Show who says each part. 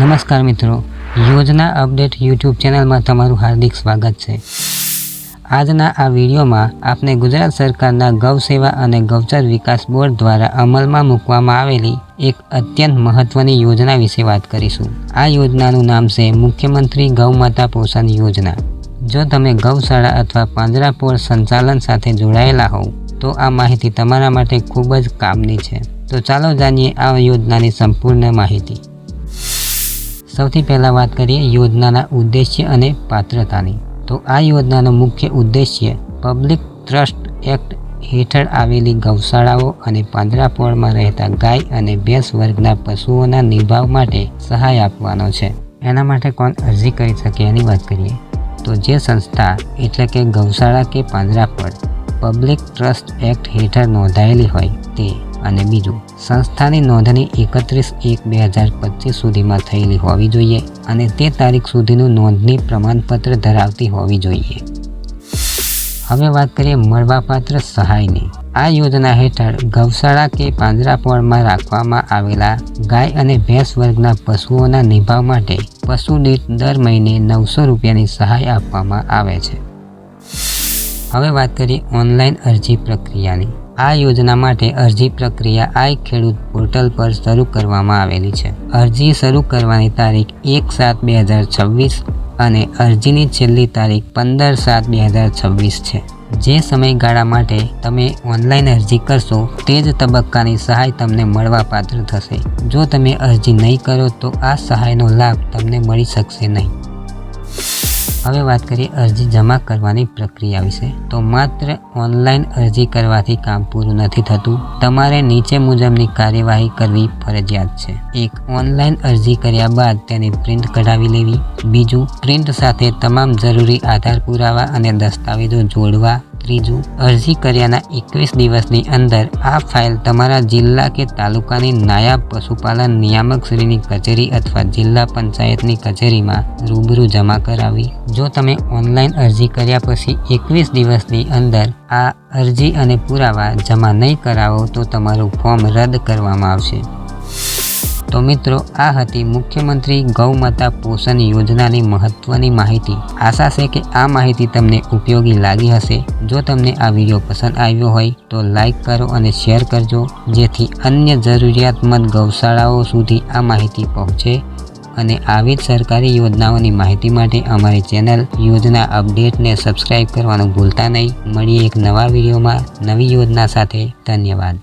Speaker 1: નમસ્કાર મિત્રો, યોજના અપડેટ યુટ્યુબ ચેનલમાં તમારું હાર્દિક સ્વાગત છે। આજના આ વિડીયોમાં આપણે ગુજરાત સરકારના ગૌ સેવા અને ગૌચર વિકાસ બોર્ડ દ્વારા અમલમાં મૂકવામાં આવેલી એક અત્યંત મહત્વની યોજના વિશે વાત કરીશું। આ યોજનાનું નામ છે મુખ્યમંત્રી ગૌ માતા પોષણ યોજના। જો તમે ગૌશાળા અથવા પાંજરાપોળ સંચાલન સાથે જોડાયેલા હોવ તો આ માહિતી તમારા માટે ખૂબ જ કામની છે। તો ચાલો જાણીએ આ યોજનાની સંપૂર્ણ માહિતી। સૌથી પહેલાં વાત કરીએ યોજનાના ઉદ્દેશ્ય અને પાત્રતાની। તો આ યોજનાનો મુખ્ય ઉદ્દેશ્ય પબ્લિક ટ્રસ્ટ એક્ટ હેઠળ આવેલી ગૌશાળાઓ અને પાંજરાપોળમાં રહેતા ગાય અને ભેંસ વર્ગના પશુઓના નિભાવ માટે સહાય આપવાનો છે। એના માટે કોણ અરજી કરી શકે એની વાત કરીએ તો જે સંસ્થા એટલે કે ગૌશાળા કે પાંજરાપોળ પબ્લિક ટ્રસ્ટ એક્ટ હેઠળ નોંધાયેલી હોય તે, અને બીજું સંસ્થાની નોંધણી 31/1/2025 સુધીમાં થયેલી હોવી જોઈએ અને તે તારીખ સુધીનું નોંધણી પ્રમાણપત્ર ધરાવતી હોવી જોઈએ। હવે વાત કરીએ મળવાપાત્ર સહાયની। આ યોજના હેઠળ ગૌશાળા કે પાંજરાપોળમાં રાખવામાં આવેલા ગાય અને ભેંસ વર્ગના પશુઓના નિભાવ માટે પશુ દીઠ દર મહિને 900 રૂપિયાની સહાય આપવામાં આવે છે। હવે વાત કરીએ ઓનલાઈન અરજી પ્રક્રિયાની। આ યોજના માટે અરજી પ્રક્રિયા આઈ ખેડૂત પોર્ટલ પર શરૂ કરવામાં આવેલી છે। અરજી શરૂ કરવાની તારીખ 1/7/2026 અને અરજીની છેલ્લી તારીખ 15/7/2026 છે। જે સમયગાળા માટે તમે ઓનલાઈન અરજી કરશો તે જ તબક્કાની સહાય તમને મળવાપાત્ર થશે। જો તમે અરજી નહીં કરો તો આ સહાયનો લાભ તમને મળી શકશે નહીં। હવે વાત કરીએ અરજી જમા કરવાની પ્રક્રિયા વિશે। તો માત્ર ઓનલાઈન અરજી કરવાથી કામ પૂરું નથી થતું, તમારે નીચે મુજબની કાર્યવાહી કરવી ફરજિયાત છે। 1. ઓનલાઈન અરજી કર્યા બાદ તેની પ્રિન્ટ કઢાવી લેવી। 2. પ્રિન્ટ સાથે તમામ જરૂરી આધાર પુરાવા અને દસ્તાવેજો જોડવા। 3. અરજી કર્યાના 21 દિવસની અંદર આ ફાઇલ તમારા જિલ્લા કે તાલુકાની નાયબ પશુપાલન નિયામકશ્રીની કચેરી અથવા જિલ્લા પંચાયતની કચેરીમાં રૂબરૂ જમા કરાવી। જો તમે ઓનલાઈન અરજી કર્યા પછી 21 દિવસની અંદર આ અરજી અને પુરાવા જમા નહીં કરાવો તો તમારું ફોર્મ રદ કરવામાં આવશે। તો મિત્રો, આ હતી મુખ્યમંત્રી ગૌ માતા પોષણ યોજનાની મહત્વની માહિતી। આશા છે કે આ માહિતી તમને ઉપયોગી લાગી હશે। જો તમને આ વિડીયો પસંદ આવ્યો હોય તો લાઈક કરો અને શેર કરજો, જેથી અન્ય જરૂરિયાતમંદ ગૌશાળાઓ સુધી આ માહિતી પહોંચે। અને આવી જ સરકારી યોજનાઓની માહિતી માટે અમારી ચેનલ યોજના અપડેટને સબસ્ક્રાઈબ કરવાનું ભૂલતા નહીં। મળીએ એક નવા વિડીયોમાં નવી યોજના સાથે। ધન્યવાદ।